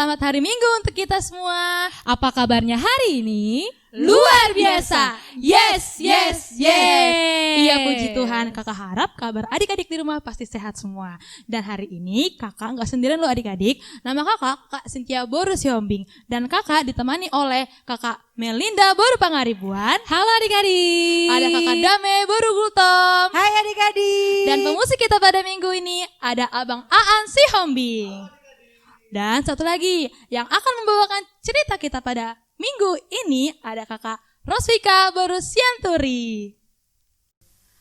Selamat hari Minggu untuk kita semua. Apa kabarnya hari ini? Luar biasa. Yes, yes, yes. Iya, puji Tuhan. Kakak harap kabar adik-adik di rumah pasti sehat semua. Dan hari ini kakak nggak sendirian loh adik-adik. Nama kakak Kak Cynthia Boru Siombing. Dan kakak ditemani oleh kakak Melinda Boru Pangaribuan. Halo adik-adik. Ada kakak Dame Boru Gultom. Hai adik-adik. Dan pemusik kita pada minggu ini ada Abang Aan Sihombing. Dan satu lagi yang akan membawakan cerita kita pada minggu ini ada kakak Rosvika Boru Sianturi.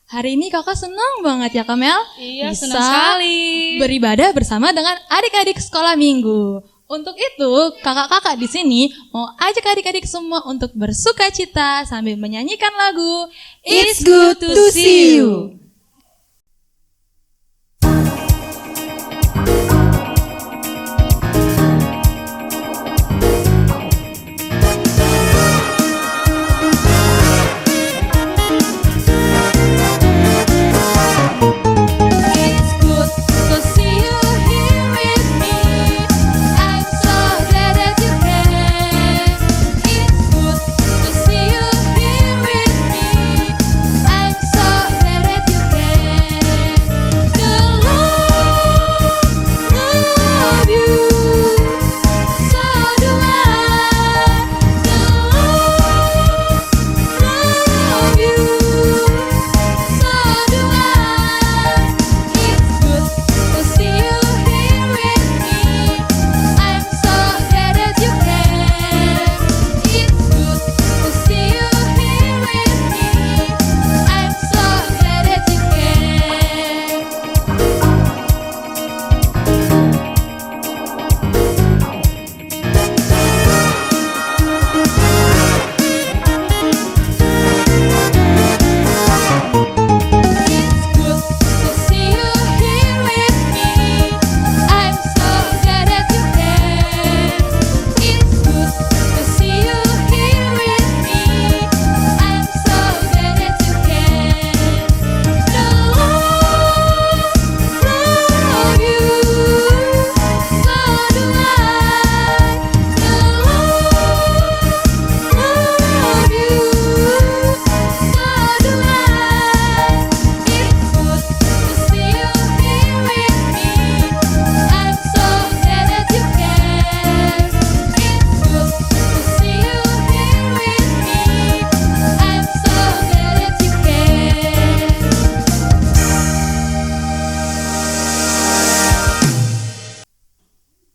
Hari ini kakak senang banget ya Kamel? Iya, bisa senang sekali beribadah bersama dengan adik-adik sekolah minggu. Untuk itu kakak-kakak di sini mau ajak adik-adik semua untuk bersuka cita sambil menyanyikan lagu It's Good to See You.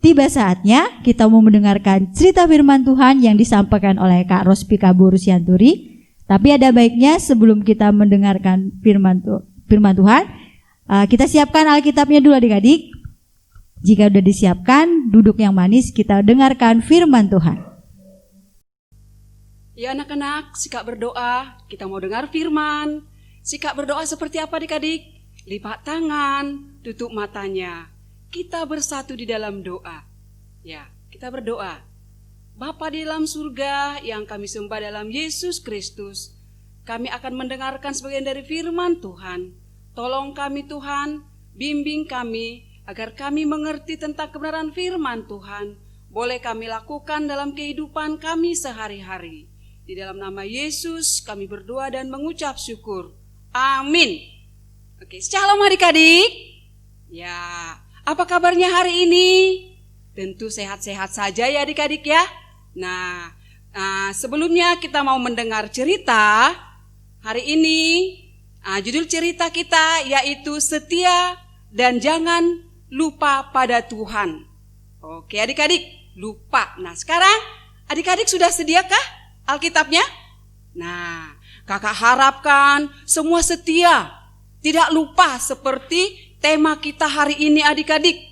Tiba saatnya kita mau mendengarkan cerita firman Tuhan yang disampaikan oleh Kak Rosvika Boru Sianturi. Tapi ada baiknya sebelum kita mendengarkan firman Tuhan, kita siapkan Alkitabnya dulu adik-adik. Jika sudah disiapkan, duduk yang manis, kita dengarkan firman Tuhan. Ya anak-anak, sikap berdoa, kita mau dengar firman. Sikap berdoa seperti apa adik-adik? Lipat tangan, tutup matanya. Kita bersatu di dalam doa. Ya, kita berdoa. Bapa di dalam surga yang kami sembah dalam Yesus Kristus, kami akan mendengarkan sebagian dari firman Tuhan. Tolong kami Tuhan, bimbing kami agar kami mengerti tentang kebenaran firman Tuhan. Boleh kami lakukan dalam kehidupan kami sehari-hari. Di dalam nama Yesus kami berdoa dan mengucap syukur. Amin. Oke, shalom adik-adik. Ya, apa kabarnya hari ini? Tentu sehat-sehat saja ya adik-adik ya. Nah, sebelumnya kita mau mendengar cerita. Hari ini judul cerita kita yaitu setia dan jangan lupa pada Tuhan. Oke adik-adik, lupa. Nah sekarang adik-adik sudah sediakah Alkitabnya? Nah, kakak harapkan semua setia, tidak lupa seperti tema kita hari ini adik-adik.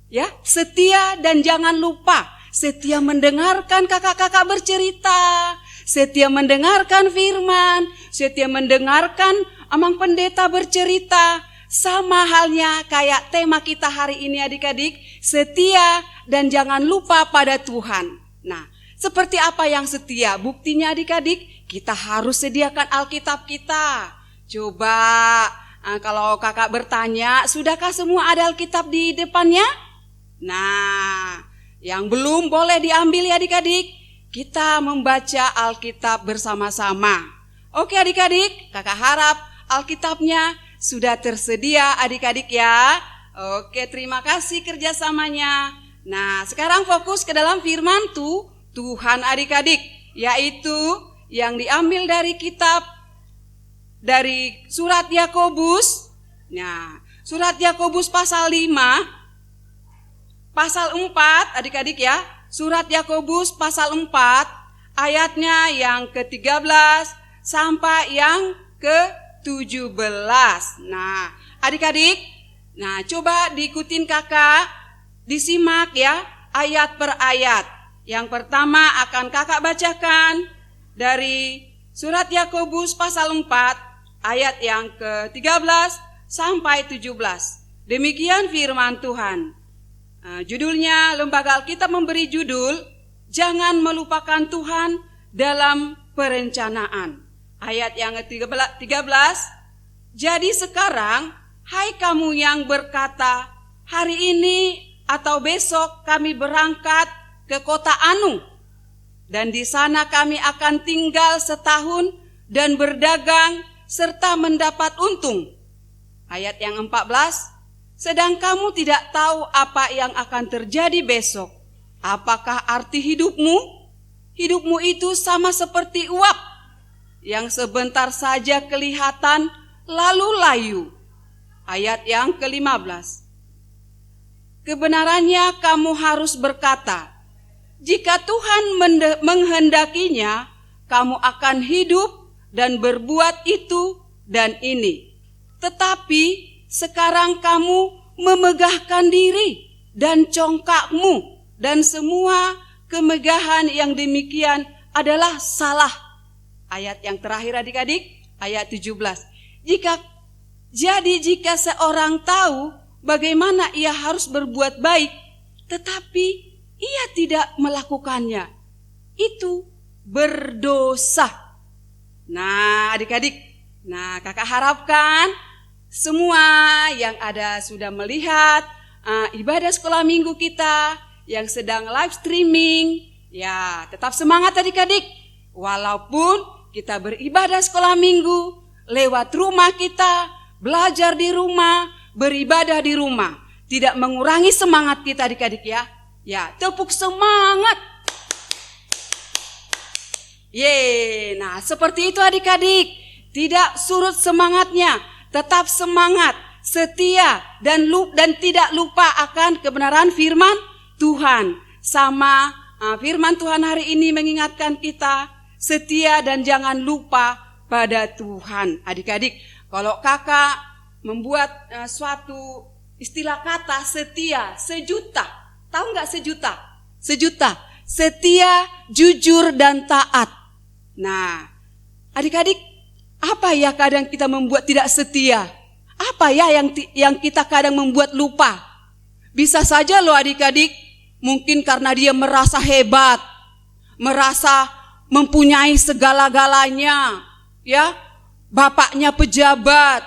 Ya, setia dan jangan lupa. Setia mendengarkan kakak-kakak bercerita. Setia mendengarkan firman. Setia mendengarkan Amang Pendeta bercerita. Sama halnya kayak tema kita hari ini adik-adik. Setia dan jangan lupa pada Tuhan. Nah, seperti apa yang setia? Buktinya adik-adik, kita harus sediakan Alkitab kita. Coba kalau kakak bertanya, sudahkah semua ada Alkitab di depannya? Nah, Yang belum boleh diambil ya adik-adik. Kita membaca Alkitab bersama-sama. Oke adik-adik, kakak harap Alkitabnya sudah tersedia adik-adik ya. Oke, terima kasih kerjasamanya. Nah, sekarang fokus ke dalam firman Tuhan adik-adik, yaitu yang diambil dari kitab dari surat Yakobus. Nah, surat Yakobus pasal 5, pasal 4 adik-adik ya. Surat Yakobus pasal 4 ayatnya yang ke-13 sampai yang ke-17. Nah, adik-adik, nah coba diikutin kakak, disimak ya ayat per ayat. Yang pertama akan kakak bacakan dari surat Yakobus pasal 4 ayat yang ke-13 sampai 17. Demikian firman Tuhan. Judulnya Lembaga Alkitab memberi judul Jangan Melupakan Tuhan dalam Perencanaan. Ayat yang ke-13. Jadi sekarang, hai kamu yang berkata, hari ini atau besok kami berangkat ke kota Anu, dan di sana kami akan tinggal setahun dan berdagang serta mendapat untung. Ayat yang 14. Sedang kamu tidak tahu apa yang akan terjadi besok. Apakah arti hidupmu? Hidupmu itu sama seperti uap yang sebentar saja kelihatan lalu layu. Ayat yang ke-15. Kebenarannya kamu harus berkata, jika Tuhan menghendakinya, kamu akan hidup dan berbuat itu dan ini. Tetapi sekarang kamu memegahkan diri dan congkakmu, dan semua kemegahan yang demikian adalah salah. Ayat yang terakhir adik-adik, ayat 17. Jika seorang tahu bagaimana ia harus berbuat baik, tetapi ia tidak melakukannya, itu berdosa. Nah adik-adik, nah kakak harapkan semua yang ada sudah melihat ibadah sekolah minggu kita yang sedang live streaming. Ya, tetap semangat adik-adik. Walaupun kita beribadah sekolah minggu lewat rumah kita, belajar di rumah, beribadah di rumah, tidak mengurangi semangat kita adik-adik ya. Ya, tepuk semangat. Nah seperti itu adik-adik. Tidak surut semangatnya, tetap semangat, setia dan tidak lupa akan kebenaran firman Tuhan. Sama firman Tuhan hari ini mengingatkan kita setia dan jangan lupa pada Tuhan. Adik-adik, kalau kakak membuat suatu istilah kata setia, sejuta. Tahu nggak sejuta? Sejuta. Setia, jujur dan taat. Nah, adik-adik, apa ya kadang kita membuat tidak setia? Apa ya yang kita kadang membuat lupa? Bisa saja loh adik-adik, mungkin karena dia merasa hebat, merasa mempunyai segala-galanya, ya, bapaknya pejabat,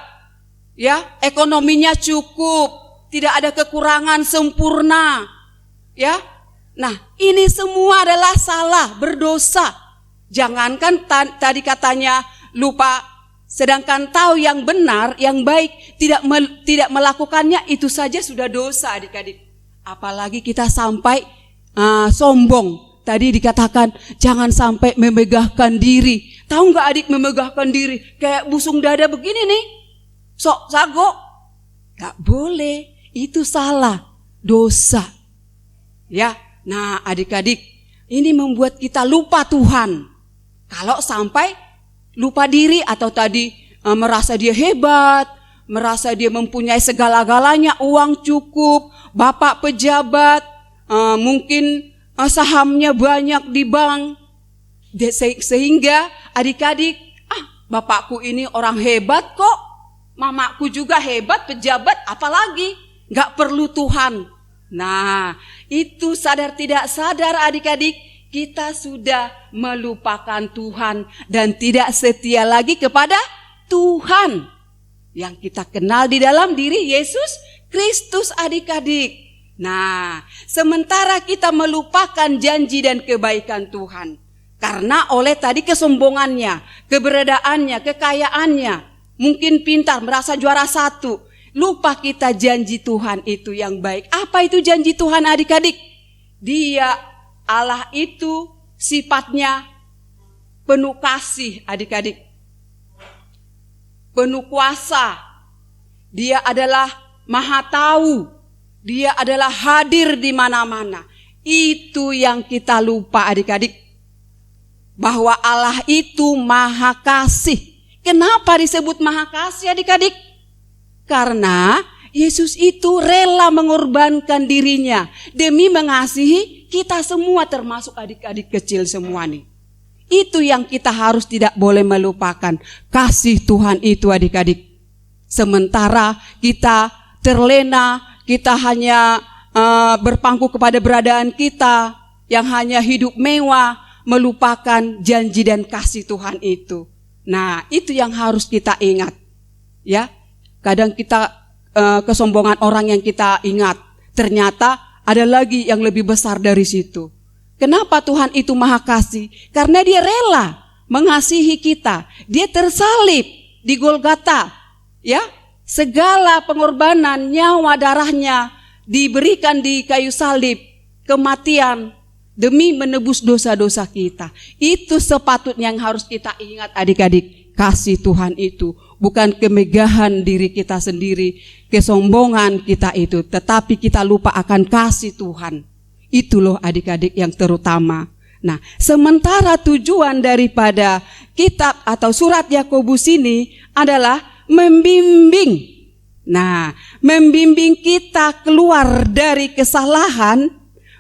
ya, ekonominya cukup, tidak ada kekurangan, sempurna, ya. Nah, ini semua adalah salah, berdosa. Jangankan tadi katanya lupa, sedangkan tahu yang benar, yang baik, tidak melakukannya, itu saja sudah dosa adik-adik. Apalagi kita sampai sombong. Tadi dikatakan jangan sampai memegahkan diri. Tahu nggak adik, memegahkan diri kayak busung dada begini nih, sok sago. Gak boleh, itu salah, dosa. Ya, nah adik-adik, ini membuat kita lupa Tuhan. Kalau sampai lupa diri atau tadi merasa dia hebat, merasa dia mempunyai segala-galanya, uang cukup, bapak pejabat, mungkin sahamnya banyak di bank, sehingga adik-adik, bapakku ini orang hebat kok, mamaku juga hebat, pejabat, apalagi gak perlu Tuhan. Nah, itu sadar tidak sadar adik-adik, kita sudah melupakan Tuhan dan tidak setia lagi kepada Tuhan yang kita kenal di dalam diri Yesus Kristus adik-adik. Nah, sementara kita melupakan janji dan kebaikan Tuhan. Karena oleh tadi kesombongannya, keberadaannya, kekayaannya, mungkin pintar, merasa juara satu. Lupa kita janji Tuhan itu yang baik. Apa itu janji Tuhan adik-adik? Dia, Allah itu sifatnya penuh kasih adik-adik. Penuh kuasa. Dia adalah maha tahu. Dia adalah hadir di mana-mana. Itu yang kita lupa adik-adik. Bahwa Allah itu maha kasih. Kenapa disebut maha kasih adik-adik? Karena Yesus itu rela mengorbankan dirinya demi mengasihi kita semua, termasuk adik-adik kecil semua nih. Itu yang kita harus tidak boleh melupakan. Kasih Tuhan itu adik-adik. Sementara kita terlena, kita hanya berpangku kepada beradaan kita yang hanya hidup mewah, melupakan janji dan kasih Tuhan itu. Nah, itu yang harus kita ingat. Ya, kadang kita kesombongan orang yang kita ingat, ternyata ada lagi yang lebih besar dari situ. Kenapa Tuhan itu maha kasih? Karena dia rela mengasihi kita. Dia tersalib di Golgota. Ya, segala pengorbanan nyawa darahnya diberikan di kayu salib, kematian demi menebus dosa-dosa kita. Itu sepatutnya yang harus kita ingat adik-adik. Kasih Tuhan itu bukan kemegahan diri kita sendiri, kesombongan kita itu, tetapi kita lupa akan kasih Tuhan. Itu loh adik-adik yang terutama. Nah, sementara tujuan daripada kitab atau surat Yakobus ini adalah membimbing. Nah, membimbing kita keluar dari kesalahan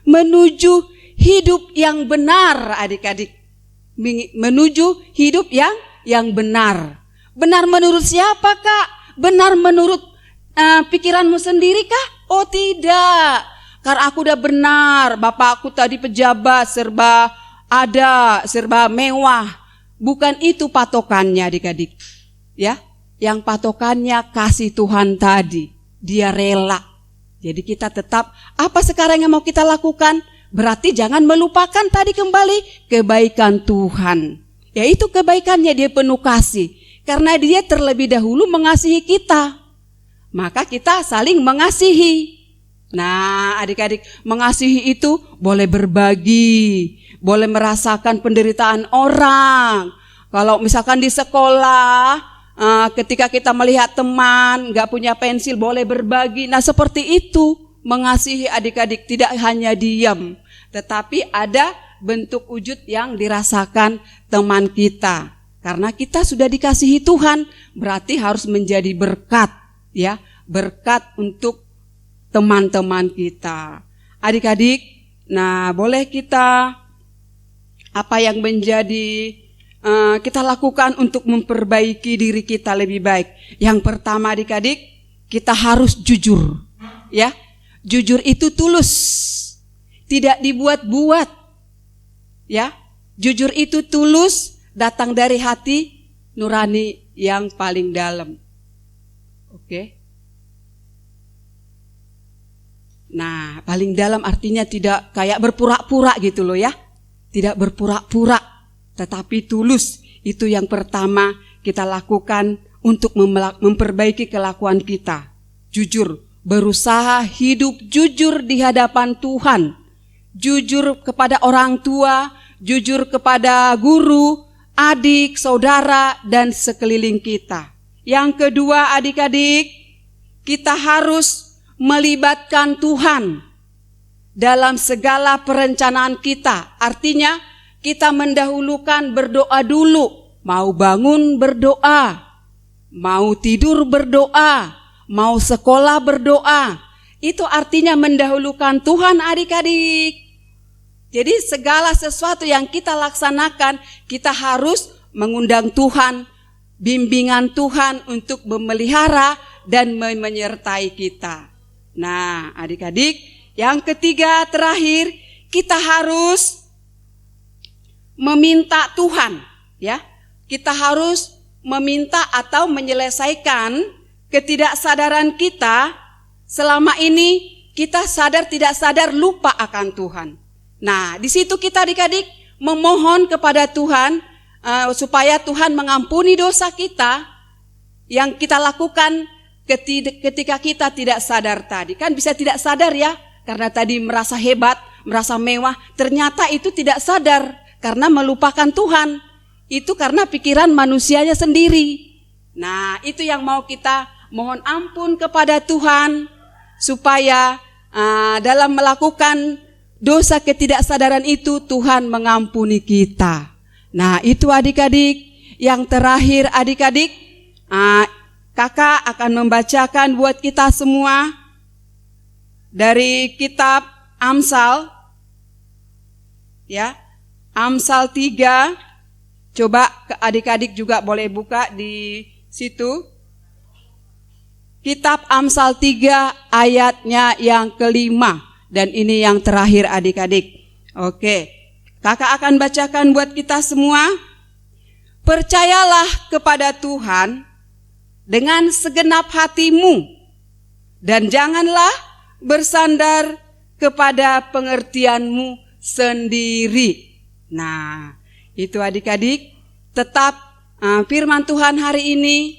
menuju hidup yang benar adik-adik. Menuju hidup yang benar. Benar menurut siapa Kak? Benar menurut pikiranmu sendiri kah? Oh tidak. Karena aku udah benar, bapakku tadi pejabat, serba ada, serba mewah. Bukan itu patokannya adik-adik. Ya, yang patokannya kasih Tuhan tadi. Dia rela. Jadi kita tetap, apa sekarang yang mau kita lakukan? Berarti jangan melupakan tadi kembali kebaikan Tuhan. Yaitu kebaikannya, dia penuh kasih. Karena dia terlebih dahulu mengasihi kita. Maka kita saling mengasihi. Nah adik-adik, mengasihi itu boleh berbagi, boleh merasakan penderitaan orang. Kalau misalkan di sekolah, ketika kita melihat teman gak punya pensil, boleh berbagi. Nah seperti itu, mengasihi adik-adik tidak hanya diam, tetapi ada bentuk wujud yang dirasakan teman kita. Karena kita sudah dikasihi Tuhan, berarti harus menjadi berkat, ya, berkat untuk teman-teman kita. Adik-adik, nah boleh kita apa yang menjadi kita lakukan untuk memperbaiki diri kita lebih baik. Yang pertama adik-adik, kita harus jujur, ya. Jujur itu tulus, tidak dibuat-buat, ya. Jujur itu tulus, datang dari hati nurani yang paling dalam. Oke. Nah, paling dalam artinya tidak kayak berpura-pura gitu loh ya. Tidak berpura-pura, tetapi tulus. Itu yang pertama kita lakukan untuk memperbaiki kelakuan kita. Jujur, berusaha hidup jujur di hadapan Tuhan. Jujur kepada orang tua, jujur kepada guru, adik, saudara, dan sekeliling kita. Yang kedua adik-adik, kita harus melibatkan Tuhan dalam segala perencanaan kita. Artinya kita mendahulukan berdoa dulu. Mau bangun berdoa, mau tidur berdoa, mau sekolah berdoa. Itu artinya mendahulukan Tuhan adik-adik. Jadi segala sesuatu yang kita laksanakan, kita harus mengundang Tuhan, bimbingan Tuhan untuk memelihara dan menyertai kita. Nah adik-adik, yang ketiga terakhir, kita harus meminta Tuhan, ya. Kita harus meminta atau menyelesaikan ketidaksadaran kita selama ini kita sadar tidak sadar lupa akan Tuhan. Nah, di situ kita adik-adik memohon kepada Tuhan supaya Tuhan mengampuni dosa kita yang kita lakukan ketika kita tidak sadar tadi. Kan bisa tidak sadar ya, karena tadi merasa hebat, merasa mewah, ternyata itu tidak sadar karena melupakan Tuhan. Itu karena pikiran manusianya sendiri. Nah, itu yang mau kita mohon ampun kepada Tuhan supaya dalam melakukan dosa ketidaksadaran itu Tuhan mengampuni kita. Nah, itu adik-adik. Yang terakhir adik-adik, kakak akan membacakan buat kita semua dari kitab Amsal. Ya, Amsal 3. Coba adik-adik juga boleh buka di situ. Kitab Amsal 3 ayatnya yang kelima. Dan ini yang terakhir adik-adik. Oke, kakak akan bacakan buat kita semua. Percayalah kepada Tuhan dengan segenap hatimu. Dan janganlah bersandar kepada pengertianmu sendiri. Nah, itu adik-adik, tetap firman Tuhan hari ini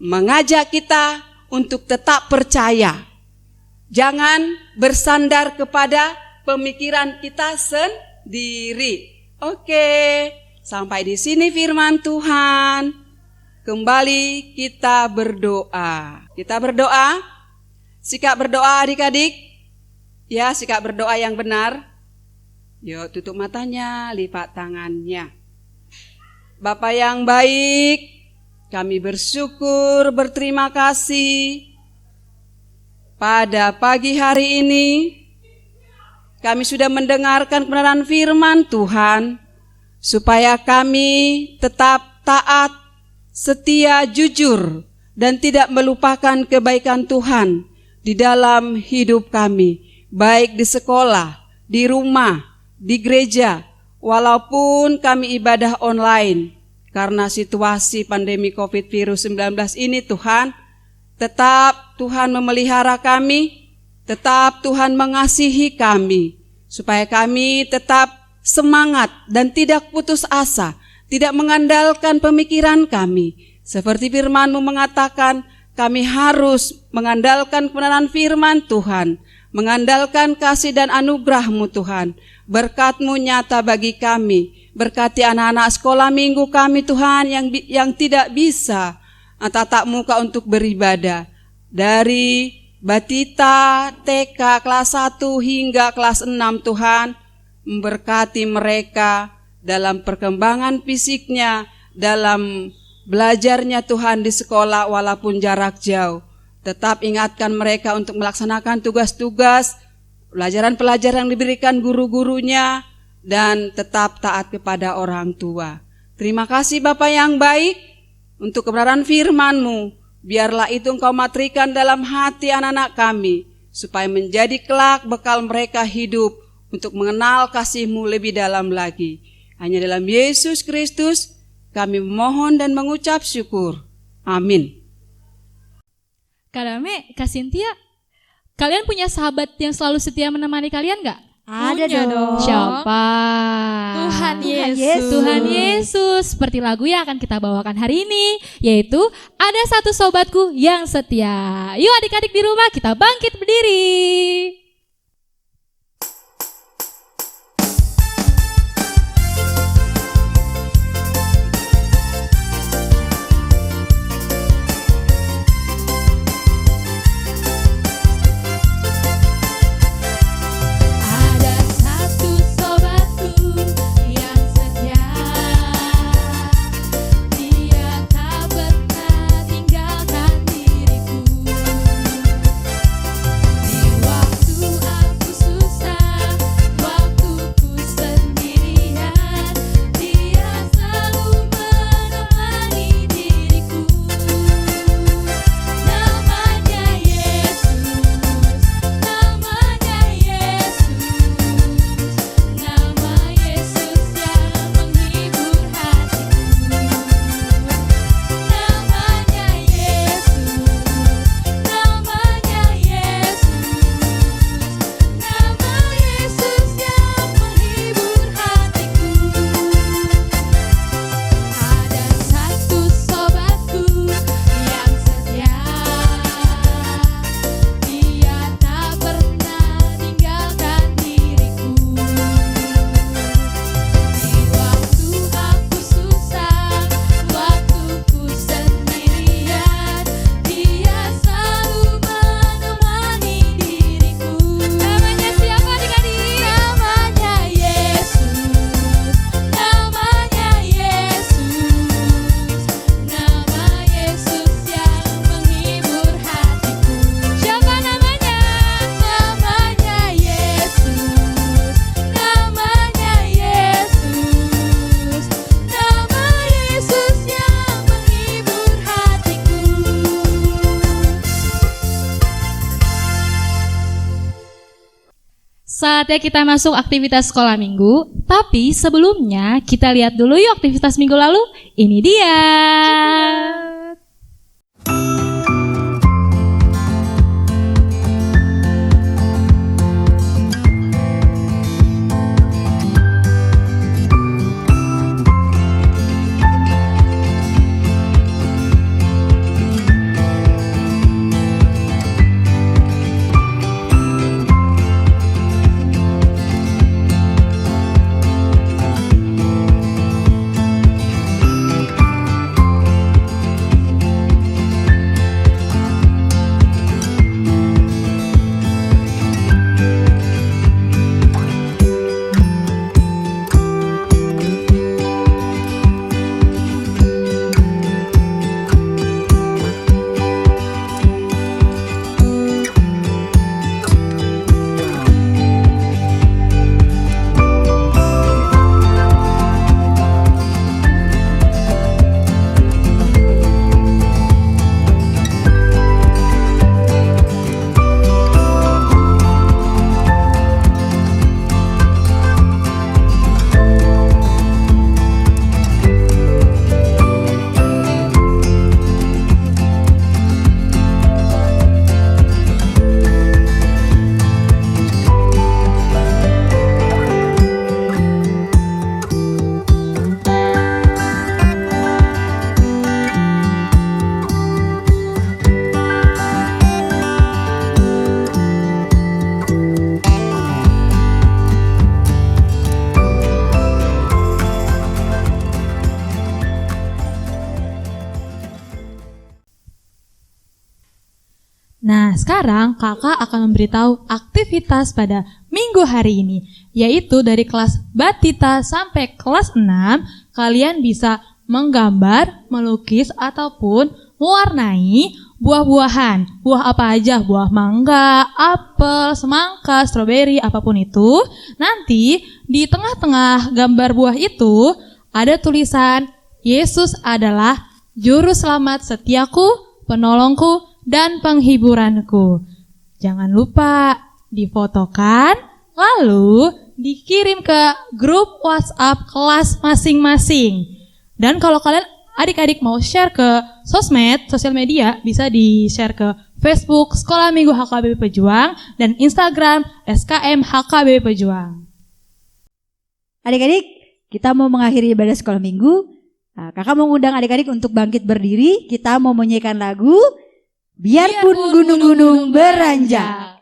mengajak kita untuk tetap percaya. Jangan bersandar kepada pemikiran kita sendiri. Oke, sampai di sini firman Tuhan. Kembali kita berdoa. Kita berdoa. Sikap berdoa adik-adik. Ya, sikap berdoa yang benar. Yuk, tutup matanya, lipat tangannya. Bapa yang baik, kami bersyukur, berterima kasih. Pada pagi hari ini, kami sudah mendengarkan kebenaran firman Tuhan, supaya kami tetap taat, setia, jujur, dan tidak melupakan kebaikan Tuhan di dalam hidup kami, baik di sekolah, di rumah, di gereja, walaupun kami ibadah online. Karena situasi pandemi COVID-19 ini Tuhan, tetap Tuhan memelihara kami, tetap Tuhan mengasihi kami, supaya kami tetap semangat dan tidak putus asa, tidak mengandalkan pemikiran kami. Seperti firman-Mu mengatakan, kami harus mengandalkan kebenaran firman Tuhan, mengandalkan kasih dan anugerah-Mu Tuhan. Berkat-Mu nyata bagi kami, berkati anak-anak sekolah minggu kami Tuhan yang tidak bisa tatap muka untuk beribadah. Dari Batita, TK, kelas 1 hingga kelas 6 Tuhan, memberkati mereka dalam perkembangan fisiknya, dalam belajarnya Tuhan di sekolah walaupun jarak jauh. Tetap ingatkan mereka untuk melaksanakan tugas-tugas, pelajaran-pelajaran yang diberikan guru-gurunya, dan tetap taat kepada orang tua. Terima kasih Bapa yang baik untuk kebenaran firman-Mu. Biarlah itu Engkau matrikan dalam hati anak-anak kami, supaya menjadi kelak bekal mereka hidup untuk mengenal kasih-Mu lebih dalam lagi. Hanya dalam Yesus Kristus kami memohon dan mengucap syukur. Amin. Kak Dame, Kak Cynthia, kalian punya sahabat yang selalu setia menemani kalian gak? Ada Punya dong. Siapa? Tuhan Yesus. Tuhan Yesus. Seperti lagu yang akan kita bawakan hari ini, yaitu Ada Satu Sobatku Yang Setia. Yuk adik-adik di rumah kita bangkit berdiri. Ada satu sobatku yang setia, dia tak pernah tinggalkan diriku. Di waktu Saatnya kita masuk aktivitas sekolah minggu. Tapi sebelumnya kita lihat dulu yuk aktivitas minggu lalu. Ini dia. Nah, sekarang kakak akan memberitahu aktivitas pada minggu hari ini, yaitu dari kelas Batita sampai kelas 6, kalian bisa menggambar, melukis, ataupun mewarnai buah-buahan. Buah apa aja, buah mangga, apel, semangka, stroberi, apapun itu. Nanti di tengah-tengah gambar buah itu ada tulisan, Yesus adalah juru selamat setiaku, penolongku, dan penghiburanku. Jangan lupa difotokan, lalu dikirim ke grup WhatsApp kelas masing-masing. Dan kalau kalian adik-adik mau share ke sosial media, bisa di-share ke Facebook Sekolah Minggu HKBP Pejuang dan Instagram SKM HKBP Pejuang. Adik-adik, kita mau mengakhiri ibadah sekolah minggu. Nah, kakak mau ngundang adik-adik untuk bangkit berdiri. Kita mau menyanyikan lagu Biarpun gunung-gunung beranjak.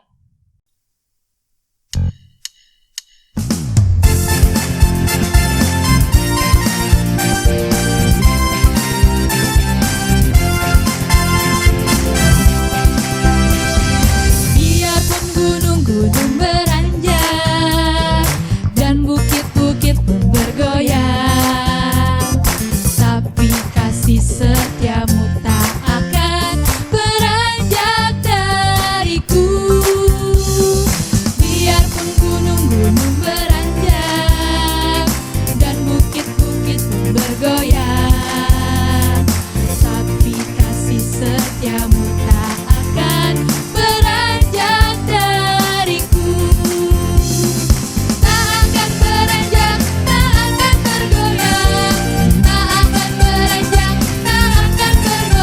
Biarpun gunung-gunung beranjak dan bukit-bukit pun bergoyang, tapi kasih setiamu tak akan beranjak dariku. Biarpun gunung-gunung beranjak dan bukit-bukit pun bergoyang, tapi kasih setiamu tak akan beranjak dariku. Tak akan beranjak, tak akan bergoyang, tak akan beranjak, tak akan bergoyang.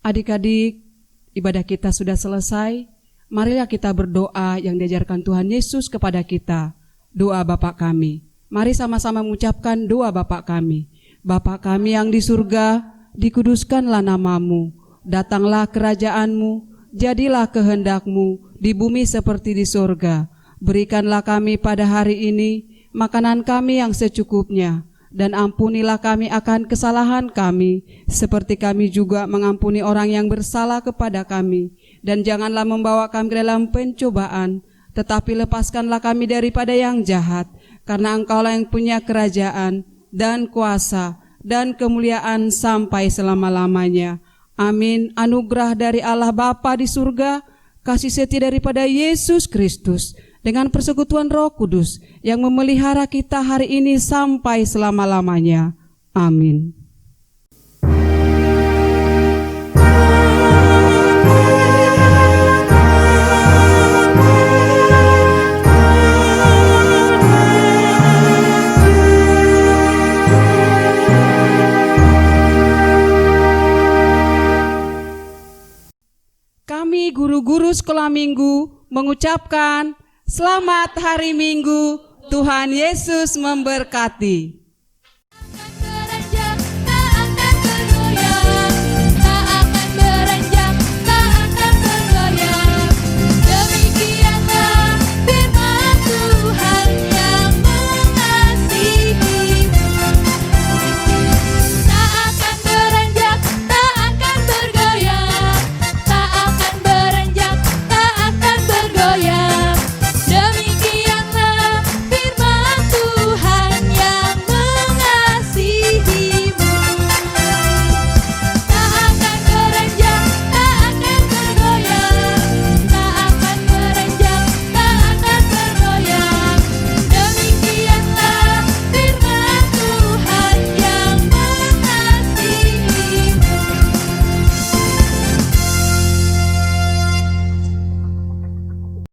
Adik-adik, ibadah kita sudah selesai. Marilah kita berdoa yang diajarkan Tuhan Yesus kepada kita. Doa Bapa kami. Mari sama-sama mengucapkan doa Bapa kami. Bapa kami yang di surga, dikuduskanlah namamu. Datanglah kerajaanmu, jadilah kehendakmu di bumi seperti di surga. Berikanlah kami pada hari ini makanan kami yang secukupnya, dan ampunilah kami akan kesalahan kami, seperti kami juga mengampuni orang yang bersalah kepada kami. Dan janganlah membawa kami ke dalam pencobaan, tetapi lepaskanlah kami daripada yang jahat, karena Engkaulah yang punya kerajaan dan kuasa dan kemuliaan sampai selama-lamanya. Amin. Anugerah dari Allah Bapa di surga, kasih setia daripada Yesus Kristus, dengan persekutuan Roh Kudus yang memelihara kita hari ini sampai selama-lamanya. Amin. Kami guru-guru sekolah minggu mengucapkan selamat hari Minggu, Tuhan Yesus memberkati.